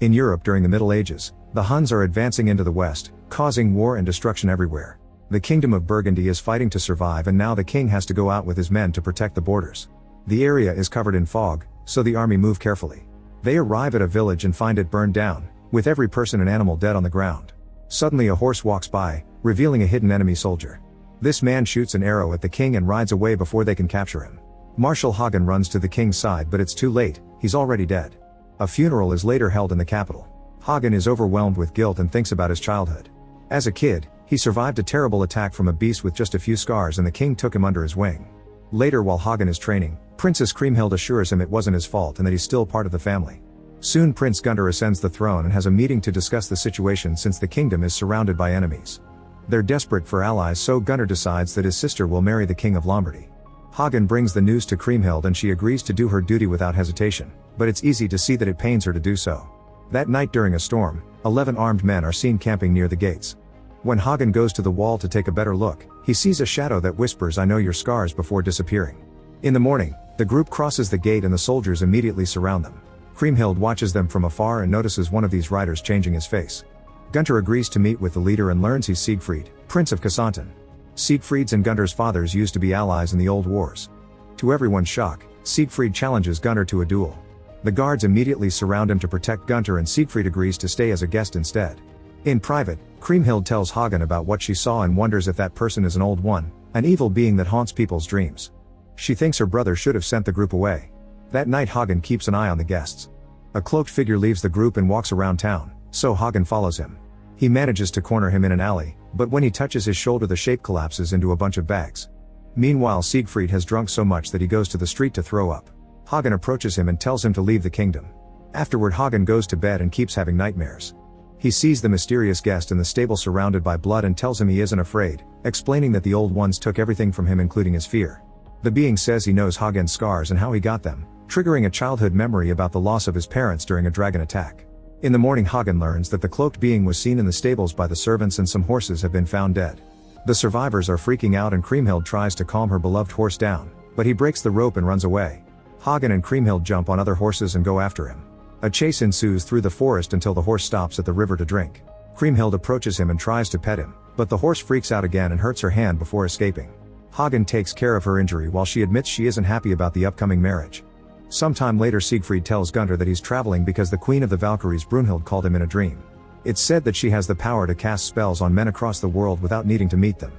In Europe during the Middle Ages, the Huns are advancing into the west, causing war and destruction everywhere. The Kingdom of Burgundy is fighting to survive, and now the king has to go out with his men to protect the borders. The area is covered in fog, so the army move carefully. They arrive at a village and find it burned down, with every person and animal dead on the ground. Suddenly a horse walks by, revealing a hidden enemy soldier. This man shoots an arrow at the king and rides away before they can capture him. Marshal Hagen runs to the king's side, but it's too late, he's already dead. A funeral is later held in the capital. Hagen is overwhelmed with guilt and thinks about his childhood. As a kid, he survived a terrible attack from a beast with just a few scars, and the king took him under his wing. Later, while Hagen is training, Princess Kriemhild assures him it wasn't his fault and that he's still part of the family. Soon Prince Gunther ascends the throne and has a meeting to discuss the situation since the kingdom is surrounded by enemies. They're desperate for allies, so Gunther decides that his sister will marry the king of Lombardy. Hagen brings the news to Kriemhild and she agrees to do her duty without hesitation, but it's easy to see that it pains her to do so. That night during a storm, 11 armed men are seen camping near the gates. When Hagen goes to the wall to take a better look, he sees a shadow that whispers, "I know your scars," before disappearing. In the morning, the group crosses the gate and the soldiers immediately surround them. Kriemhild watches them from afar and notices one of these riders changing his face. Gunther agrees to meet with the leader and learns he's Siegfried, Prince of Casanton. Siegfried's and Gunther's fathers used to be allies in the old wars. To everyone's shock, Siegfried challenges Gunther to a duel. The guards immediately surround him to protect Gunther, and Siegfried agrees to stay as a guest instead. In private, Kriemhild tells Hagen about what she saw and wonders if that person is an old one, an evil being that haunts people's dreams. She thinks her brother should have sent the group away. That night Hagen keeps an eye on the guests. A cloaked figure leaves the group and walks around town, so Hagen follows him. He manages to corner him in an alley, but when he touches his shoulder the shape collapses into a bunch of bags. Meanwhile, Siegfried has drunk so much that he goes to the street to throw up. Hagen approaches him and tells him to leave the kingdom. Afterward, Hagen goes to bed and keeps having nightmares. He sees the mysterious guest in the stable surrounded by blood and tells him he isn't afraid, explaining that the old ones took everything from him, including his fear. The being says he knows Hagen's scars and how he got them, triggering a childhood memory about the loss of his parents during a dragon attack. In the morning, Hagen learns that the cloaked being was seen in the stables by the servants and some horses have been found dead. The survivors are freaking out and Kriemhild tries to calm her beloved horse down, but he breaks the rope and runs away. Hagen and Kriemhild jump on other horses and go after him. A chase ensues through the forest until the horse stops at the river to drink. Kriemhild approaches him and tries to pet him, but the horse freaks out again and hurts her hand before escaping. Hagen takes care of her injury while she admits she isn't happy about the upcoming marriage. Sometime later, Siegfried tells Gunther that he's traveling because the Queen of the Valkyries Brunhild called him in a dream. It's said that she has the power to cast spells on men across the world without needing to meet them.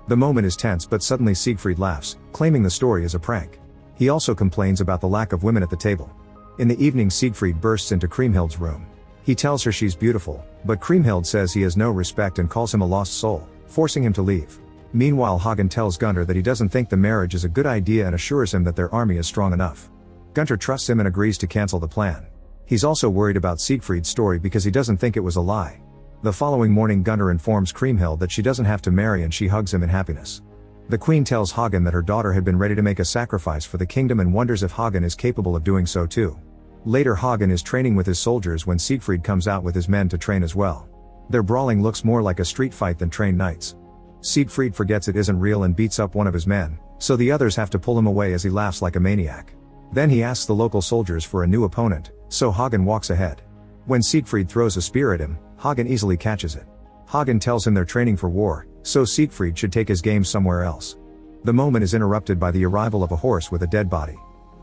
The moment is tense, but suddenly Siegfried laughs, claiming the story is a prank. He also complains about the lack of women at the table. In the evening, Siegfried bursts into Kriemhild's room. He tells her she's beautiful, but Kriemhild says he has no respect and calls him a lost soul, forcing him to leave. Meanwhile, Hagen tells Gunther that he doesn't think the marriage is a good idea and assures him that their army is strong enough. Gunther trusts him and agrees to cancel the plan. He's also worried about Siegfried's story because he doesn't think it was a lie. The following morning, Gunther informs Kriemhild that she doesn't have to marry and she hugs him in happiness. The queen tells Hagen that her daughter had been ready to make a sacrifice for the kingdom and wonders if Hagen is capable of doing so too. Later, Hagen is training with his soldiers when Siegfried comes out with his men to train as well. Their brawling looks more like a street fight than trained knights. Siegfried forgets it isn't real and beats up one of his men, so the others have to pull him away as he laughs like a maniac. Then he asks the local soldiers for a new opponent, so Hagen walks ahead. When Siegfried throws a spear at him, Hagen easily catches it. Hagen tells him they're training for war, so Siegfried should take his game somewhere else. The moment is interrupted by the arrival of a horse with a dead body.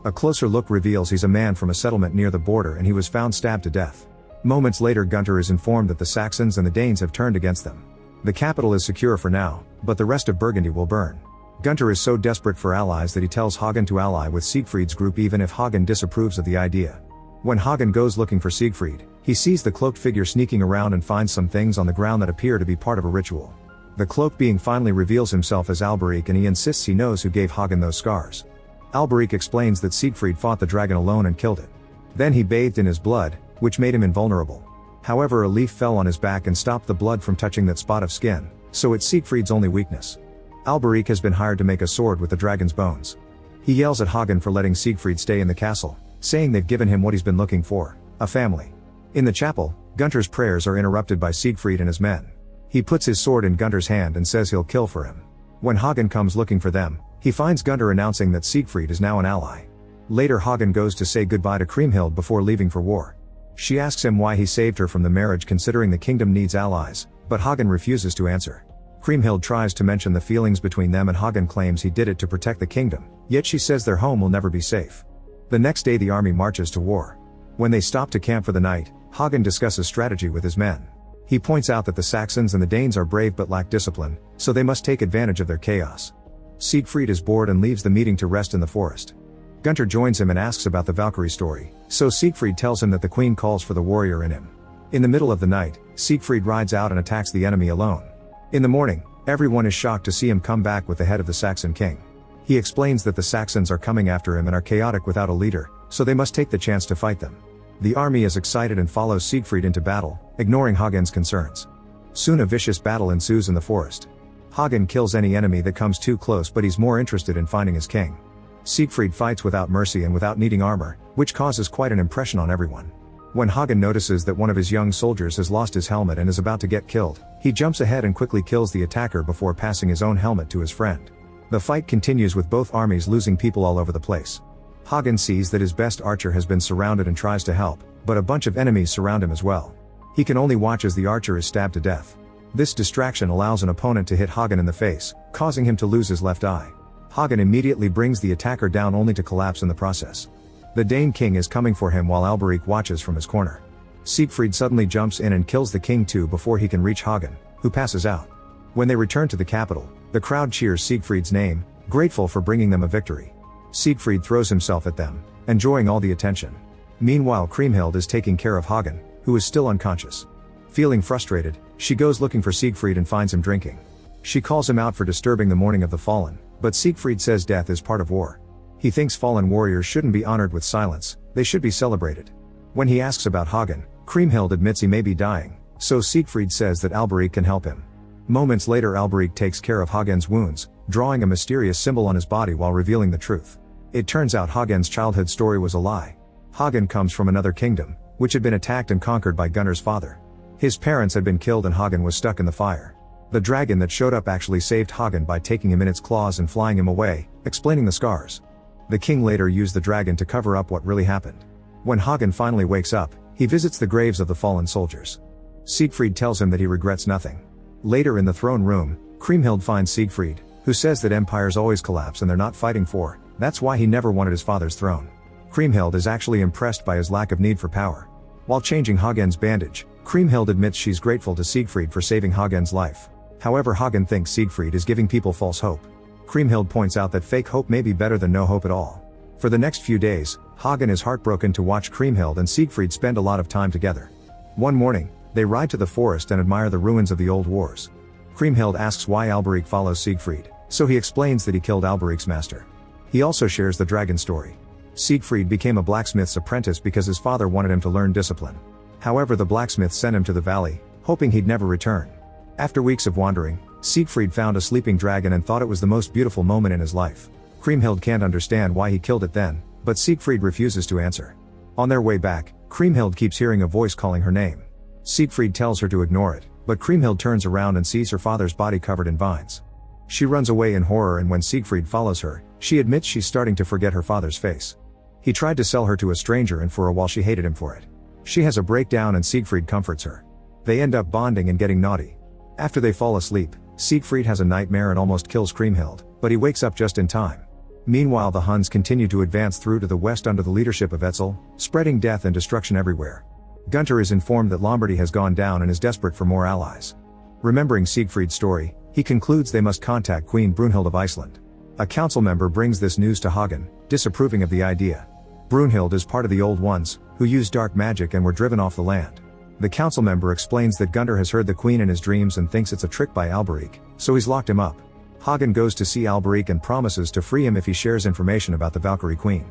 A closer look reveals he's a man from a settlement near the border and he was found stabbed to death. Moments later, Gunther is informed that the Saxons and the Danes have turned against them. The capital is secure for now, but the rest of Burgundy will burn. Gunther is so desperate for allies that he tells Hagen to ally with Siegfried's group even if Hagen disapproves of the idea. When Hagen goes looking for Siegfried, he sees the cloaked figure sneaking around and finds some things on the ground that appear to be part of a ritual. The cloaked being finally reveals himself as Alberic and he insists he knows who gave Hagen those scars. Alberic explains that Siegfried fought the dragon alone and killed it. Then he bathed in his blood, which made him invulnerable. However, a leaf fell on his back and stopped the blood from touching that spot of skin, so it's Siegfried's only weakness. Alberic has been hired to make a sword with the dragon's bones. He yells at Hagen for letting Siegfried stay in the castle, saying they've given him what he's been looking for, a family. In the chapel, Gunther's prayers are interrupted by Siegfried and his men. He puts his sword in Gunther's hand and says he'll kill for him. When Hagen comes looking for them, he finds Gunther announcing that Siegfried is now an ally. Later, Hagen goes to say goodbye to Kriemhild before leaving for war. She asks him why he saved her from the marriage considering the kingdom needs allies, but Hagen refuses to answer. Kriemhild tries to mention the feelings between them and Hagen claims he did it to protect the kingdom, yet she says their home will never be safe. The next day the army marches to war. When they stop to camp for the night, Hagen discusses strategy with his men. He points out that the Saxons and the Danes are brave but lack discipline, so they must take advantage of their chaos. Siegfried is bored and leaves the meeting to rest in the forest. Gunther joins him and asks about the Valkyrie story, so Siegfried tells him that the queen calls for the warrior in him. In the middle of the night, Siegfried rides out and attacks the enemy alone. In the morning, everyone is shocked to see him come back with the head of the Saxon king. He explains that the Saxons are coming after him and are chaotic without a leader, so they must take the chance to fight them. The army is excited and follows Siegfried into battle, ignoring Hagen's concerns. Soon a vicious battle ensues in the forest. Hagen kills any enemy that comes too close, but he's more interested in finding his king. Siegfried fights without mercy and without needing armor, which causes quite an impression on everyone. When Hagen notices that one of his young soldiers has lost his helmet and is about to get killed, he jumps ahead and quickly kills the attacker before passing his own helmet to his friend. The fight continues with both armies losing people all over the place. Hagen sees that his best archer has been surrounded and tries to help, but a bunch of enemies surround him as well. He can only watch as the archer is stabbed to death. This distraction allows an opponent to hit Hagen in the face, causing him to lose his left eye. Hagen immediately brings the attacker down only to collapse in the process. The Dane king is coming for him while Alberic watches from his corner. Siegfried suddenly jumps in and kills the king too before he can reach Hagen, who passes out. When they return to the capital, the crowd cheers Siegfried's name, grateful for bringing them a victory. Siegfried throws himself at them, enjoying all the attention. Meanwhile Kriemhild is taking care of Hagen, who is still unconscious. Feeling frustrated, she goes looking for Siegfried and finds him drinking. She calls him out for disturbing the mourning of the fallen, but Siegfried says death is part of war. He thinks fallen warriors shouldn't be honored with silence, they should be celebrated. When he asks about Hagen, Kriemhild admits he may be dying, so Siegfried says that Alberic can help him. Moments later Alberic takes care of Hagen's wounds, drawing a mysterious symbol on his body while revealing the truth. It turns out Hagen's childhood story was a lie. Hagen comes from another kingdom, which had been attacked and conquered by Gunnar's father. His parents had been killed and Hagen was stuck in the fire. The dragon that showed up actually saved Hagen by taking him in its claws and flying him away, explaining the scars. The king later used the dragon to cover up what really happened. When Hagen finally wakes up, he visits the graves of the fallen soldiers. Siegfried tells him that he regrets nothing. Later in the throne room, Kriemhild finds Siegfried, who says that empires always collapse and they're not fighting for, that's why he never wanted his father's throne. Kriemhild is actually impressed by his lack of need for power. While changing Hagen's bandage, Kriemhild admits she's grateful to Siegfried for saving Hagen's life. However, Hagen thinks Siegfried is giving people false hope. Kriemhild points out that fake hope may be better than no hope at all. For the next few days, Hagen is heartbroken to watch Kriemhild and Siegfried spend a lot of time together. One morning, they ride to the forest and admire the ruins of the old wars. Kriemhild asks why Alberic follows Siegfried, so he explains that he killed Alberic's master. He also shares the dragon story. Siegfried became a blacksmith's apprentice because his father wanted him to learn discipline. However, the blacksmith sent him to the valley, hoping he'd never return. After weeks of wandering, Siegfried found a sleeping dragon and thought it was the most beautiful moment in his life. Kriemhild can't understand why he killed it then, but Siegfried refuses to answer. On their way back, Kriemhild keeps hearing a voice calling her name. Siegfried tells her to ignore it, but Kriemhild turns around and sees her father's body covered in vines. She runs away in horror, and when Siegfried follows her, she admits she's starting to forget her father's face. He tried to sell her to a stranger and for a while she hated him for it. She has a breakdown and Siegfried comforts her. They end up bonding and getting naughty. After they fall asleep, Siegfried has a nightmare and almost kills Kriemhild, but he wakes up just in time. Meanwhile the Huns continue to advance through to the west under the leadership of Etzel, spreading death and destruction everywhere. Gunther is informed that Lombardy has gone down and is desperate for more allies. Remembering Siegfried's story, he concludes they must contact Queen Brunhild of Iceland. A council member brings this news to Hagen, disapproving of the idea. Brunhild is part of the Old Ones, who used dark magic and were driven off the land. The council member explains that Gunther has heard the queen in his dreams and thinks it's a trick by Alberic, so he's locked him up. Hagen goes to see Alberic and promises to free him if he shares information about the Valkyrie queen.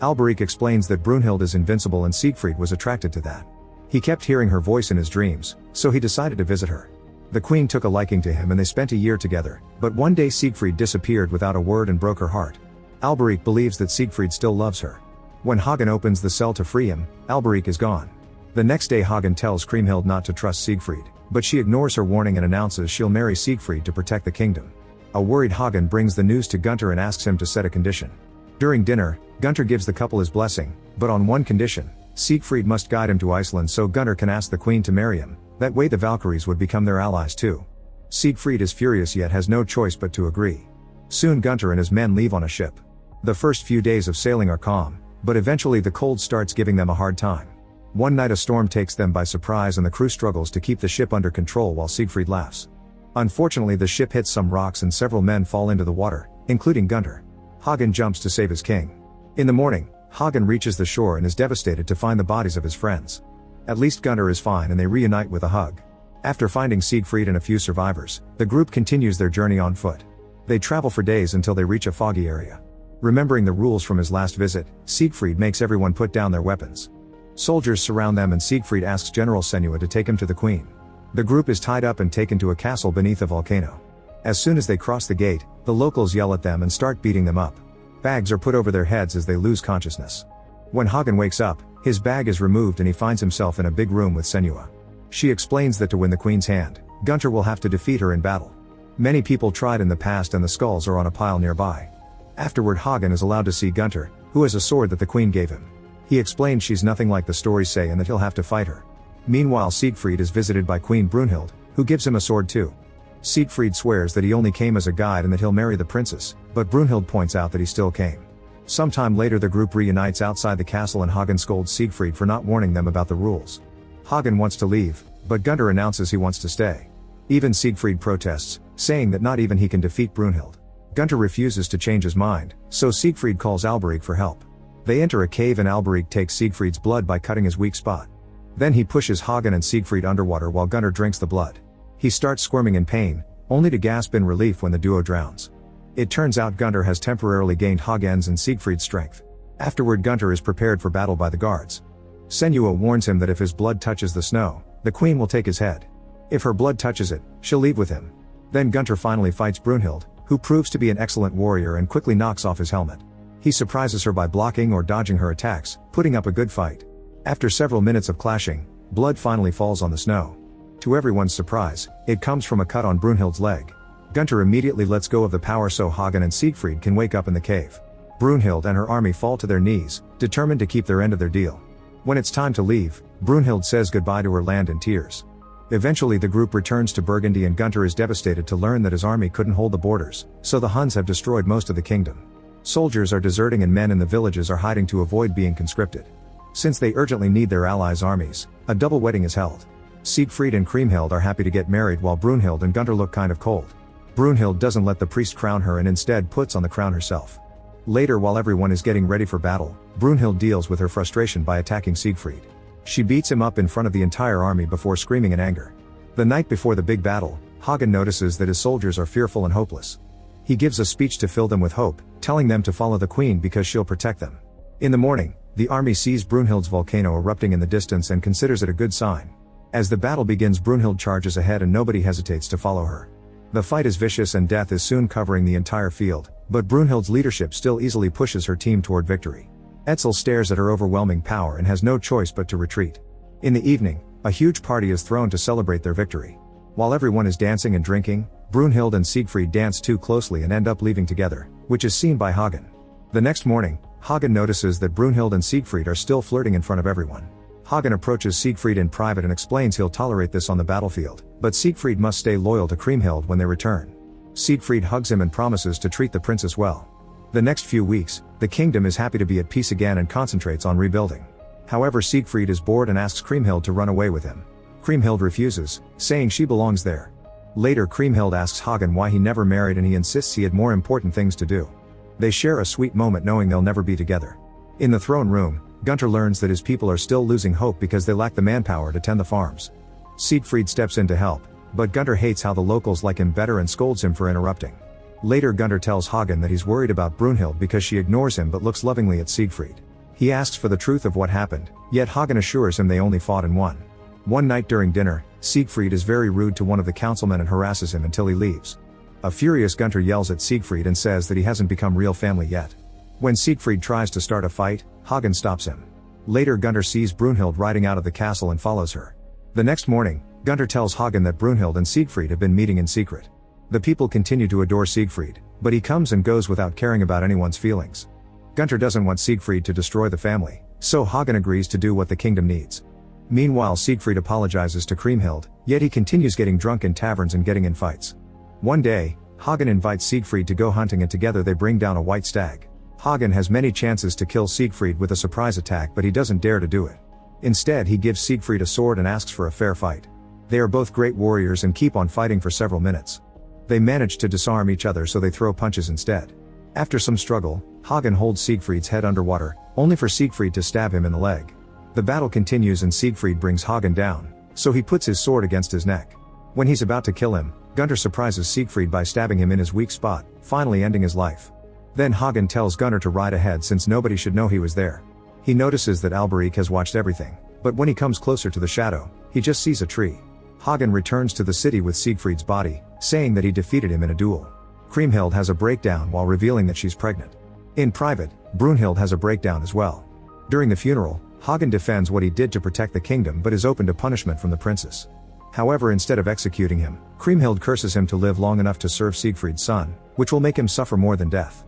Alberic explains that Brunhild is invincible and Siegfried was attracted to that. He kept hearing her voice in his dreams, so he decided to visit her. The queen took a liking to him and they spent a year together, but one day Siegfried disappeared without a word and broke her heart. Alberic believes that Siegfried still loves her. When Hagen opens the cell to free him, Alberic is gone. The next day Hagen tells Kriemhild not to trust Siegfried, but she ignores her warning and announces she'll marry Siegfried to protect the kingdom. A worried Hagen brings the news to Gunther and asks him to set a condition. During dinner, Gunther gives the couple his blessing, but on one condition: Siegfried must guide him to Iceland so Gunnar can ask the queen to marry him, that way the Valkyries would become their allies too. Siegfried is furious yet has no choice but to agree. Soon Gunnar and his men leave on a ship. The first few days of sailing are calm, but eventually the cold starts giving them a hard time. One night a storm takes them by surprise and the crew struggles to keep the ship under control while Siegfried laughs. Unfortunately the ship hits some rocks and several men fall into the water, including Gunnar. Hagen jumps to save his king. In the morning, Hagen reaches the shore and is devastated to find the bodies of his friends. At least Gunnar is fine and they reunite with a hug. After finding Siegfried and a few survivors, the group continues their journey on foot. They travel for days until they reach a foggy area. Remembering the rules from his last visit, Siegfried makes everyone put down their weapons. Soldiers surround them and Siegfried asks General Senua to take him to the queen. The group is tied up and taken to a castle beneath a volcano. As soon as they cross the gate, the locals yell at them and start beating them up. Bags are put over their heads as they lose consciousness. When Hagen wakes up, his bag is removed and he finds himself in a big room with Senua. She explains that to win the queen's hand, Gunnar will have to defeat her in battle. Many people tried in the past and the skulls are on a pile nearby. Afterward Hagen is allowed to see Gunnar, who has a sword that the queen gave him. He explains she's nothing like the stories say and that he'll have to fight her. Meanwhile Siegfried is visited by Queen Brunhild, who gives him a sword too. Siegfried swears that he only came as a guide and that he'll marry the princess, but Brunhild points out that he still came. Sometime later the group reunites outside the castle and Hagen scolds Siegfried for not warning them about the rules. Hagen wants to leave, but Gunnar announces he wants to stay. Even Siegfried protests, saying that not even he can defeat Brunhild. Gunnar refuses to change his mind, so Siegfried calls Alberich for help. They enter a cave and Alberich takes Siegfried's blood by cutting his weak spot. Then he pushes Hagen and Siegfried underwater while Gunnar drinks the blood. He starts squirming in pain, only to gasp in relief when the duo drowns. It turns out Gunnar has temporarily gained Hagen's and Siegfried's strength. Afterward Gunnar is prepared for battle by the guards. Senua warns him that if his blood touches the snow, the queen will take his head. If her blood touches it, she'll leave with him. Then Gunnar finally fights Brunhild, who proves to be an excellent warrior and quickly knocks off his helmet. He surprises her by blocking or dodging her attacks, putting up a good fight. After several minutes of clashing, blood finally falls on the snow. To everyone's surprise, it comes from a cut on Brunhild's leg. Gunnar immediately lets go of the power so Hagen and Siegfried can wake up in the cave. Brunhild and her army fall to their knees, determined to keep their end of their deal. When it's time to leave, Brunhild says goodbye to her land in tears. Eventually the group returns to Burgundy and Gunnar is devastated to learn that his army couldn't hold the borders, so the Huns have destroyed most of the kingdom. Soldiers are deserting and men in the villages are hiding to avoid being conscripted. Since they urgently need their allies' armies, a double wedding is held. Siegfried and Kriemhild are happy to get married while Brunhild and Gunnar look kind of cold. Brunhild doesn't let the priest crown her and instead puts on the crown herself. Later while everyone is getting ready for battle, Brunhild deals with her frustration by attacking Siegfried. She beats him up in front of the entire army before screaming in anger. The night before the big battle, Hagen notices that his soldiers are fearful and hopeless. He gives a speech to fill them with hope, telling them to follow the queen because she'll protect them. In the morning, the army sees Brunhild's volcano erupting in the distance and considers it a good sign. As the battle begins, Brunhild charges ahead and nobody hesitates to follow her. The fight is vicious and death is soon covering the entire field, but Brunhild's leadership still easily pushes her team toward victory. Etzel stares at her overwhelming power and has no choice but to retreat. In the evening, a huge party is thrown to celebrate their victory. While everyone is dancing and drinking, Brunhild and Siegfried dance too closely and end up leaving together, which is seen by Hagen. The next morning, Hagen notices that Brunhild and Siegfried are still flirting in front of everyone. Hagen approaches Siegfried in private and explains he'll tolerate this on the battlefield, but Siegfried must stay loyal to Kriemhild when they return. Siegfried hugs him and promises to treat the princess well. The next few weeks, the kingdom is happy to be at peace again and concentrates on rebuilding. However, Siegfried is bored and asks Kriemhild to run away with him. Kriemhild refuses, saying she belongs there. Later Kriemhild asks Hagen why he never married and he insists he had more important things to do. They share a sweet moment knowing they'll never be together. In the throne room, Gunnar learns that his people are still losing hope because they lack the manpower to tend the farms. Siegfried steps in to help, but Gunnar hates how the locals like him better and scolds him for interrupting. Later Gunnar tells Hagen that he's worried about Brunhild because she ignores him but looks lovingly at Siegfried. He asks for the truth of what happened, yet Hagen assures him they only fought and won. One night during dinner, Siegfried is very rude to one of the councilmen and harasses him until he leaves. A furious Gunnar yells at Siegfried and says that he hasn't become real family yet. When Siegfried tries to start a fight, Hagen stops him. Later Gunnar sees Brunhild riding out of the castle and follows her. The next morning, Gunnar tells Hagen that Brunhild and Siegfried have been meeting in secret. The people continue to adore Siegfried, but he comes and goes without caring about anyone's feelings. Gunnar doesn't want Siegfried to destroy the family, So Hagen agrees to do what the kingdom needs. Meanwhile, Siegfried apologizes to Kriemhild, yet he continues getting drunk in taverns and getting in fights. One day, Hagen invites Siegfried to go hunting and together they bring down a white stag. Hagen has many chances to kill Siegfried with a surprise attack, but he doesn't dare to do it. Instead, he gives Siegfried a sword and asks for a fair fight. They are both great warriors and keep on fighting for several minutes. They manage to disarm each other, so they throw punches instead. After some struggle, Hagen holds Siegfried's head underwater, only for Siegfried to stab him in the leg. The battle continues and Siegfried brings Hagen down, so he puts his sword against his neck. When he's about to kill him, Gunnar surprises Siegfried by stabbing him in his weak spot, finally ending his life. Then Hagen tells Gunnar to ride ahead since nobody should know he was there. He notices that Alberich has watched everything, but when he comes closer to the shadow, he just sees a tree. Hagen returns to the city with Siegfried's body, saying that he defeated him in a duel. Kriemhild has a breakdown while revealing that she's pregnant. In private, Brunhild has a breakdown as well. During the funeral, Hagen defends what he did to protect the kingdom but is open to punishment from the princess. However, instead of executing him, Kriemhild curses him to live long enough to serve Siegfried's son, which will make him suffer more than death.